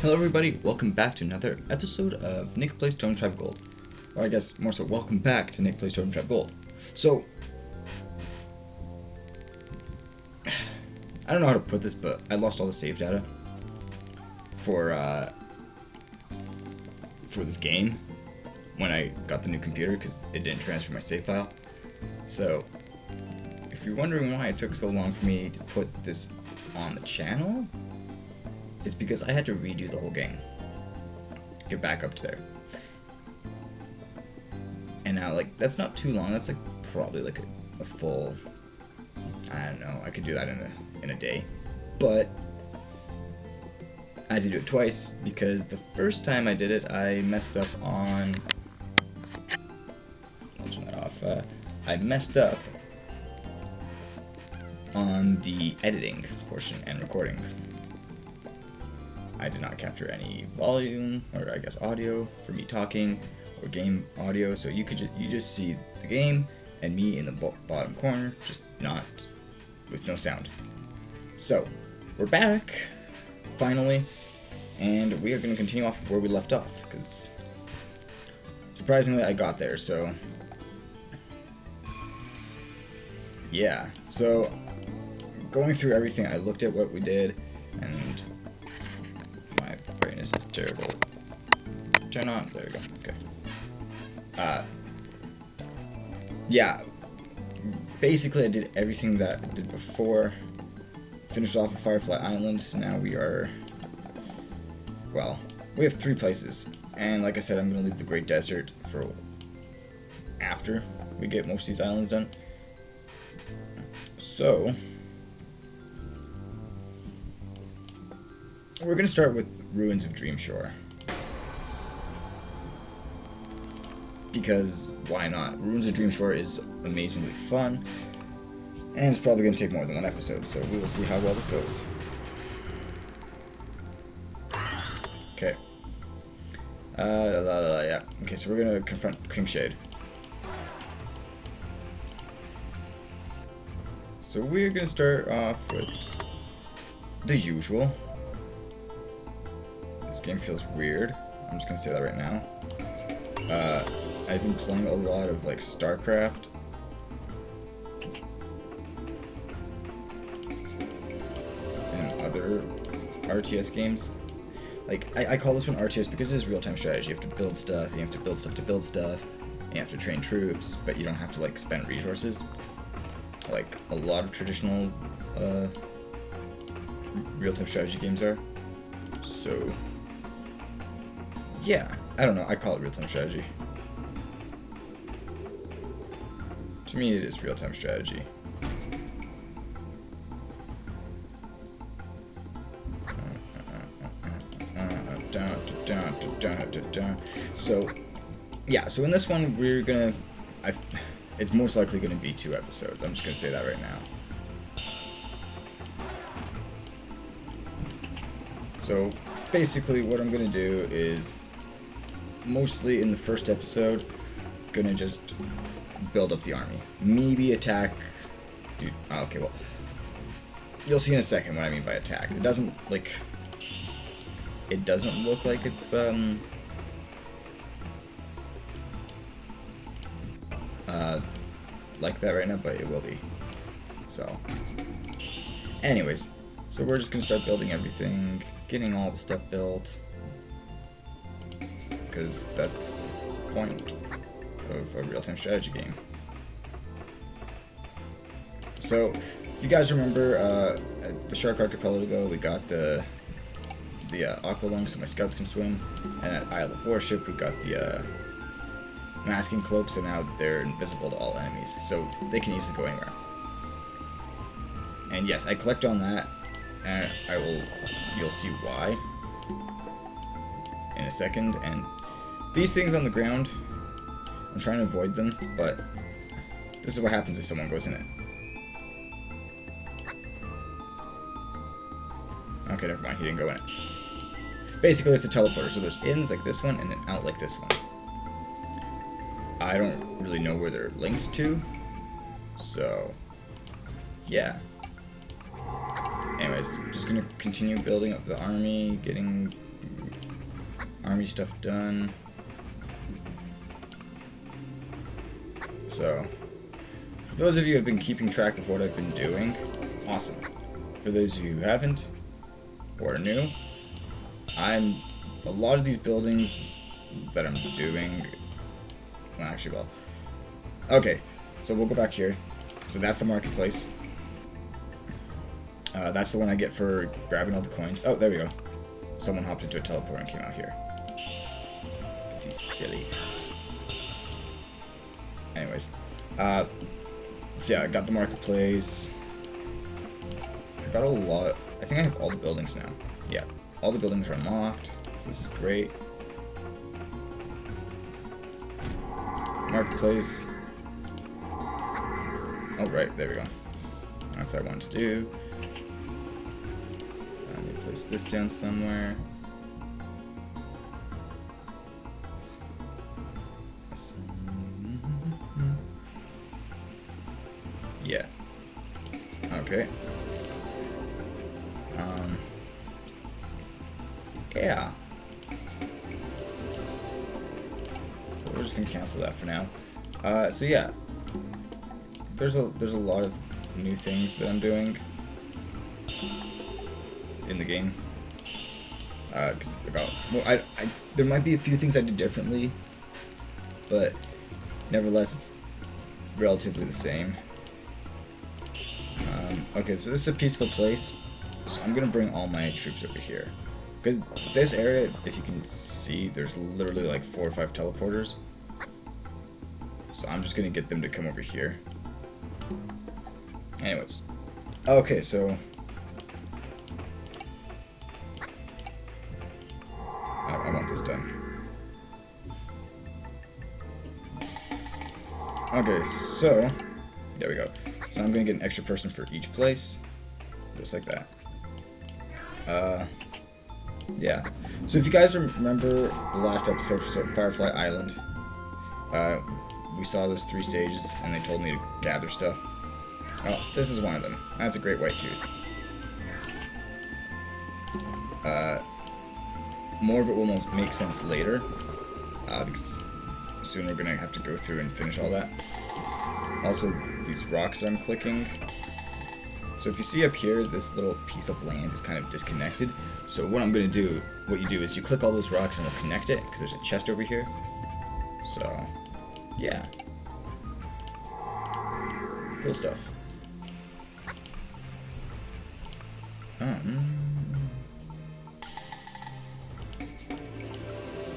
Hello everybody, welcome back to another episode of Nick Plays Totem Tribe Gold. Or I guess more so, welcome back to Nick Plays Totem Tribe Gold. So, I don't know how to put this, but I lost all the save data for this game when I got the new computer because it didn't transfer my save file. So, if you're wondering why it took so long for me to put this on the channel, it's because I had to redo the whole game. Get back up to there. And now, like, that's not too long. That's, like, probably, like, a full... I don't know. I could do that in a day. But I had to do it twice because the first time I did it, I messed up on... I'll turn that off. I messed up on the editing portion and recording. I did not capture any volume, or I guess audio, for me talking, or game audio, so you just see the game, and me in the bottom corner, just not, with no sound. So, we're back, finally, and we are going to continue off where we left off, because, surprisingly, I got there, so, yeah. So, going through everything, I looked at what we did, and brightness is terrible. Turn on. There we go. Okay. Yeah. Basically, I did everything that I did before. Finished off with Firefly Island. So now we are... Well, we have 3 places. And like I said, I'm going to leave the Great Desert for after we get most of these islands done. So... we're going to start with Ruins of Dreamshore. Because, why not? Ruins of Dreamshore is amazingly fun, and it's probably going to take more than one episode, so we will see how well this goes. Okay. Yeah. Okay, so we're going to confront Kingshade. So we're going to start off with the usual. This game feels weird. I'm just gonna say that right now. I've been playing a lot of like StarCraft. And other RTS games. Like, I call this one RTS because it's real-time strategy. You have to build stuff, you have to build stuff to build stuff, and you have to train troops, but you don't have to like spend resources. Like a lot of traditional real-time strategy games are. So yeah, I don't know, I call it real-time strategy. To me, it is real-time strategy. So, yeah, so in this one, we're gonna... it's most likely gonna be 2 episodes. I'm just gonna say that right now. So, basically, what I'm gonna do is... mostly in the first episode, gonna just build up the army. Maybe attack... Dude, okay, well... you'll see in a second what I mean by attack. It doesn't, like... it doesn't look like it's, like that right now, but it will be. So... anyways, so we're just gonna start building everything, getting all the stuff built. Because that's the point of a real-time strategy game. So, if you guys remember, at the Shark Archipelago, we got the aqua lung so my scouts can swim, and at Isle of Worship, we got the masking cloak, so now they're invisible to all enemies, so they can easily go anywhere. And yes, I collect on that, and you'll see why in a second. And these things on the ground, I'm trying to avoid them, but this is what happens if someone goes in it. Okay, never mind, he didn't go in it. Basically, it's a teleporter, so there's ins like this one, and an out like this one. I don't really know where they're linked to, so yeah. Anyways, just gonna continue building up the army, getting army stuff done. So, for those of you who have been keeping track of what I've been doing, awesome. For those of you who haven't, or are new, a lot of these buildings that I'm doing, well, actually, well, okay, so we'll go back here. So that's the marketplace. That's the one I get for grabbing all the coins. Oh, there we go. Someone hopped into a teleport and came out here. Because he's silly. Anyways. So yeah, I got the marketplace. I got a lot. I think I have all the buildings now. Yeah, all the buildings are unlocked. So this is great. Marketplace. Oh, right, there we go. That's what I wanted to do. Let me place this down somewhere. Yeah. Okay. Yeah. So we're just gonna cancel that for now. So yeah. There's a lot of new things that I'm doing in the game. There might be a few things I did differently, but nevertheless, it's relatively the same. Okay, so this is a peaceful place, so I'm gonna bring all my troops over here. Because this area, if you can see, there's literally like 4 or 5 teleporters. So I'm just gonna get them to come over here. Anyways. Okay, so I want this done. Okay, so there we go. So I'm gonna get an extra person for each place, just like that. Yeah. So if you guys remember the last episode for Firefly Island, we saw those 3 sages, and they told me to gather stuff. Oh, this is one of them. That's a great white tooth. More of it will make sense later, because soon we're gonna have to go through and finish all that. Also, these rocks I'm clicking. So if you see up here, this little piece of land is kind of disconnected. So what I'm gonna do, what you do is you click all those rocks and we'll connect it, because there's a chest over here. So, yeah. Cool stuff.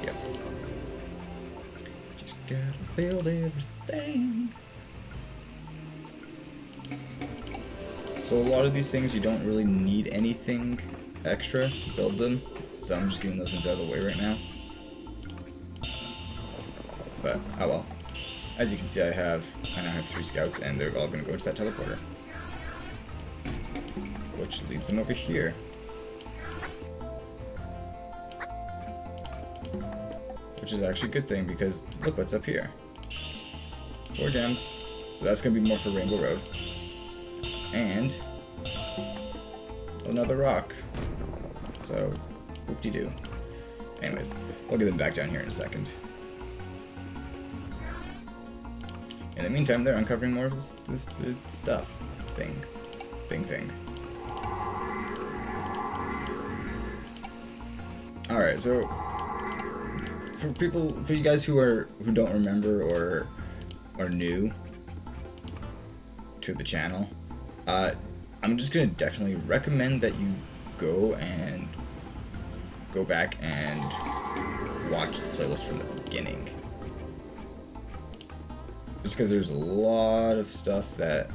Yep. Just gotta build everything. So a lot of these things you don't really need anything extra to build them. So I'm just getting those ones out of the way right now. But, oh well. As you can see, I now have 3 scouts, and they're all going to go to that teleporter. Which leads them over here. Which is actually a good thing, because look what's up here. 4 gems. So that's going to be more for Rainbow Road. And another rock. So, whoop-de-doo. Anyways, we'll get them back down here in a second. In the meantime, they're uncovering more of this stuff. Thing. Alright, so for you guys who don't remember or are new to the channel, I'm just gonna definitely recommend that you go back and watch the playlist from the beginning. Just because there's a lot of stuff that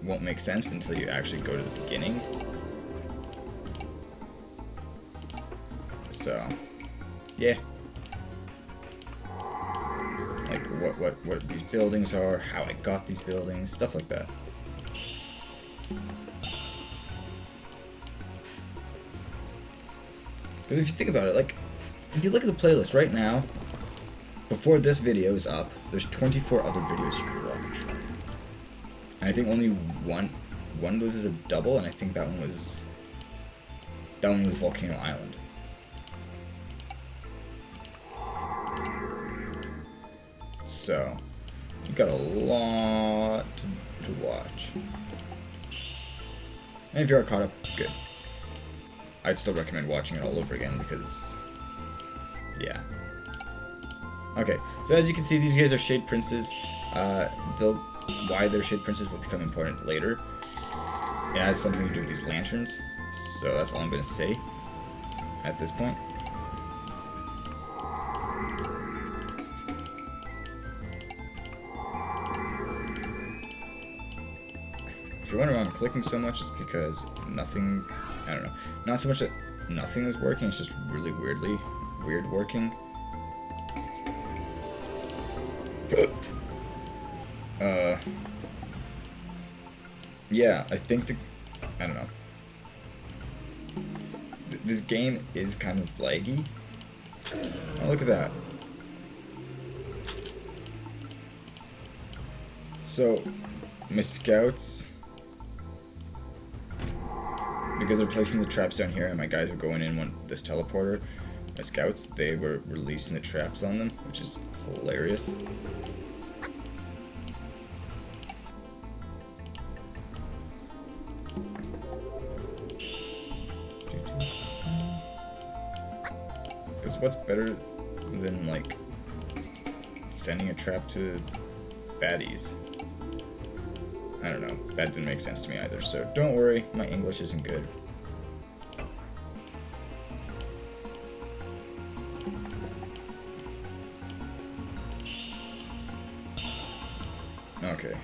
won't make sense until you actually go to the beginning. So, yeah. Like what these buildings are, how I got these buildings, stuff like that. Because if you think about it, like, if you look at the playlist right now, before this video is up, there's 24 other videos you could watch. And I think only one of those is a double, and I think that one was Volcano Island. So, you've got a lot to watch. And if you are caught up, good. I'd still recommend watching it all over again because, yeah. Okay, so as you can see, these guys are Shade Princes. Why they're Shade Princes will become important later. It has something to do with these lanterns, so that's all I'm going to say at this point. If you're wondering why I'm clicking so much, it's because nothing, I don't know, not so much that nothing is working, it's just really weird working. Yeah, I think I don't know. This game is kind of laggy. Oh, look at that. So, my scouts, because they're placing the traps down here and my guys are going in this teleporter, my scouts, they were releasing the traps on them, which is hilarious. Because what's better than, like, sending a trap to baddies? I don't know. That didn't make sense to me either, so don't worry, my English isn't good. Okay.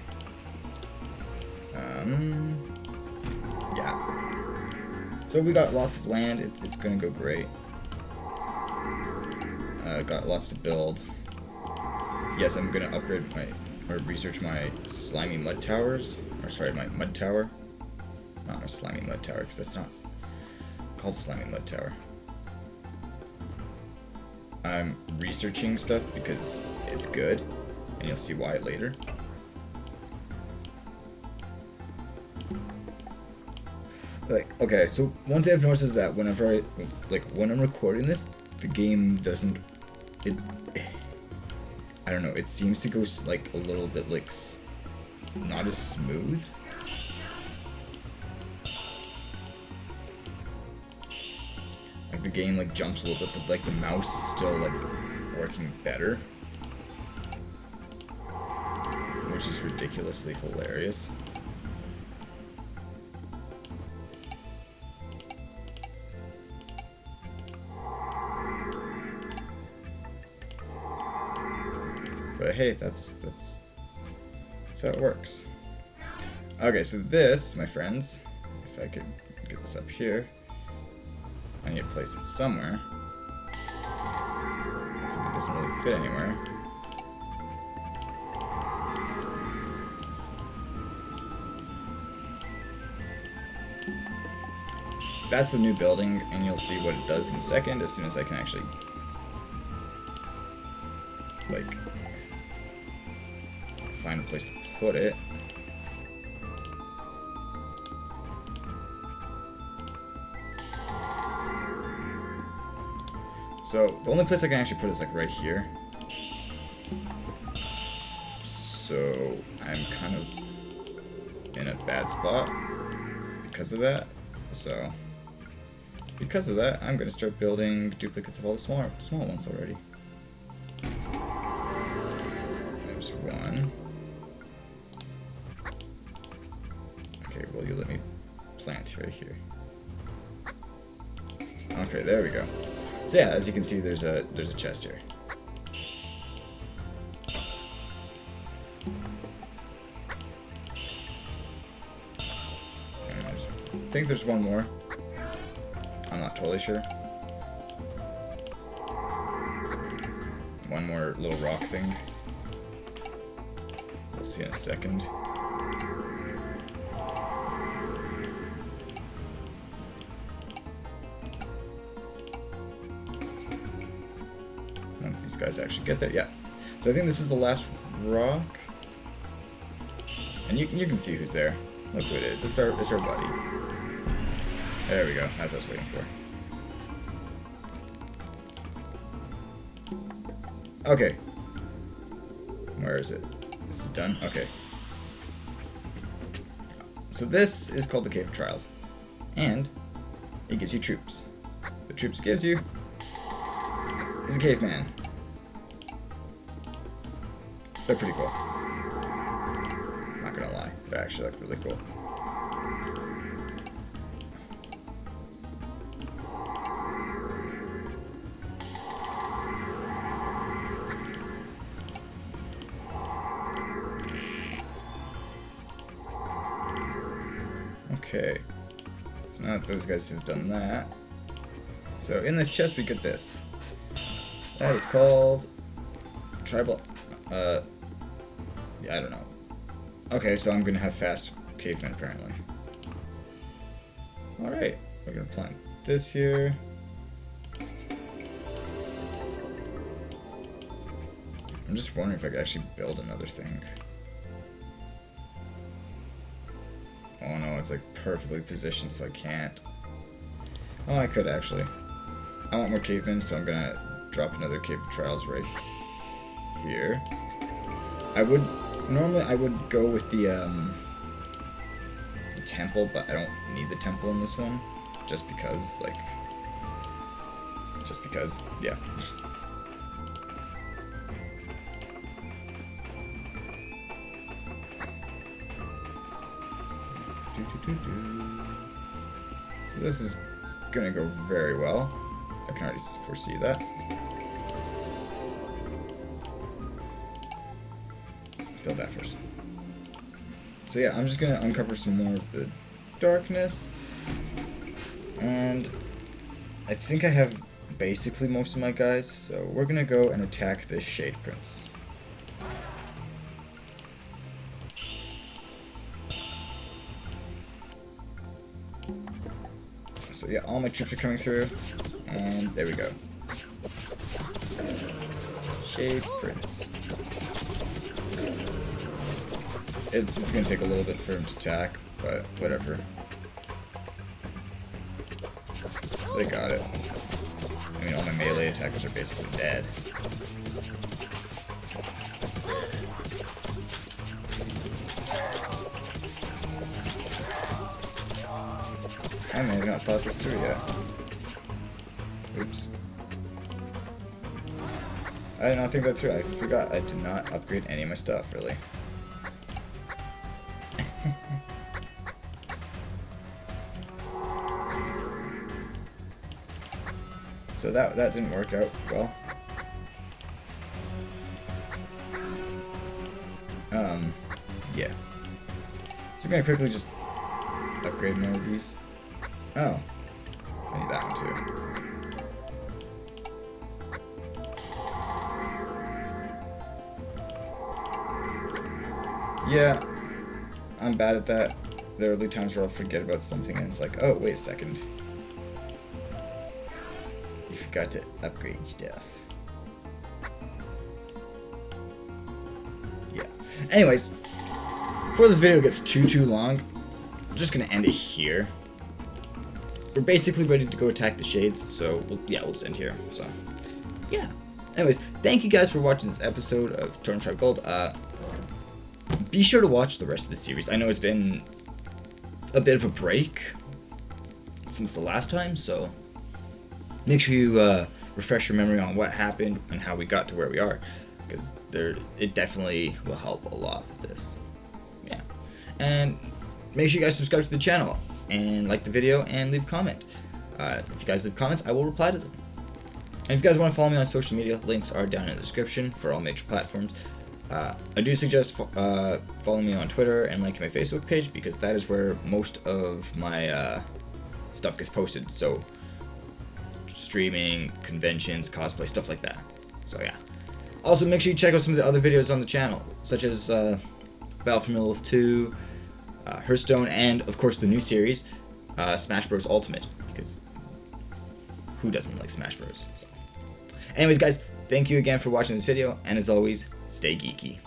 Yeah. So we got lots of land, it's gonna go great. Got lots to build. Yes, I'm gonna upgrade or research my slimy mud towers. Or sorry, my mud tower. Not my slimy mud tower, because that's not called slimy mud tower. I'm researching stuff because it's good, and you'll see why later. Like, okay, so one thing I've noticed is that whenever when I'm recording this, the game doesn't, I don't know, it seems to go like a little bit like not as smooth. Like the game like jumps a little bit, but like the mouse is still like working better, which is ridiculously hilarious. But hey, that's how it works. Okay, so this, my friends, if I could get this up here, I need to place it somewhere. So it doesn't really fit anywhere. That's the new building, and you'll see what it does in a second, as soon as I can actually, like, find a place to put it. So the only place I can actually put it is like right here. So I'm kind of in a bad spot because of that. So because of that, I'm gonna start building duplicates of all the small ones already. There's one. Okay, will you let me plant right here? Okay, there we go. So yeah, as you can see, there's a chest here. And I think there's one more. I'm not totally sure. One more little rock thing. We'll see in a second. Once these guys actually get there, yeah. So I think this is the last rock, and you can see who's there. Look who it is. It's our buddy. There we go. That's what I was waiting for. Okay. Where is it? This is done? Okay. So this is called the Cave of Trials. And it gives you troops. The troops it gives you is a caveman. They're pretty cool. Not gonna lie, they actually look really cool. Okay, so now that those guys have done that, so in this chest we get this. That is called tribal. Yeah, I don't know. Okay, so I'm gonna have fast cavemen apparently. All right, we're gonna plant this here. I'm just wondering if I could actually build another thing. Oh no, it's like perfectly positioned, so I can't. Oh, I could actually. I want more cavemen, so I'm gonna drop another Cave of Trials right here. Normally I would go with the temple, but I don't need the temple in this one, just because, yeah. So this is gonna go very well. I can already foresee that. Build that first. So yeah, I'm just gonna uncover some more of the darkness. And I think I have basically most of my guys, so we're gonna go and attack this Shade Prince. So yeah, all my troops are coming through, and there we go. Shade Prince. It's gonna take a little bit for him to attack, but whatever. They got it. I mean, all my melee attackers are basically dead. I may have not thought this through yet. Oops. I did not think that through. I forgot I did not upgrade any of my stuff, really. So that didn't work out well. Yeah. So I'm gonna quickly just upgrade more of these. Oh, I need that one too. Yeah, I'm bad at that. There will be times where I'll forget about something and it's like, oh, wait a second. You forgot to upgrade stuff. Yeah. Anyways, before this video gets too long, I'm just gonna end it here. We're basically ready to go attack the Shades, so we'll just end here. So, yeah. Anyways, thank you guys for watching this episode of Totem Tribe Gold. Be sure to watch the rest of the series. I know it's been a bit of a break since the last time, so make sure you refresh your memory on what happened and how we got to where we are, because it definitely will help a lot with this. Yeah, and make sure you guys subscribe to the channel and like the video and leave a comment. If you guys leave comments, I will reply to them. And if you guys want to follow me on social media, links are down in the description for all major platforms. I do suggest following me on Twitter and liking my Facebook page, because that is where most of my stuff gets posted. So streaming, conventions, cosplay, stuff like that. So yeah. Also, make sure you check out some of the other videos on the channel, such as Battle for Middle-earth 2, Hearthstone, and of course the new series, Smash Bros. Ultimate, because who doesn't like Smash Bros? So. Anyways, guys, thank you again for watching this video, and as always, stay geeky.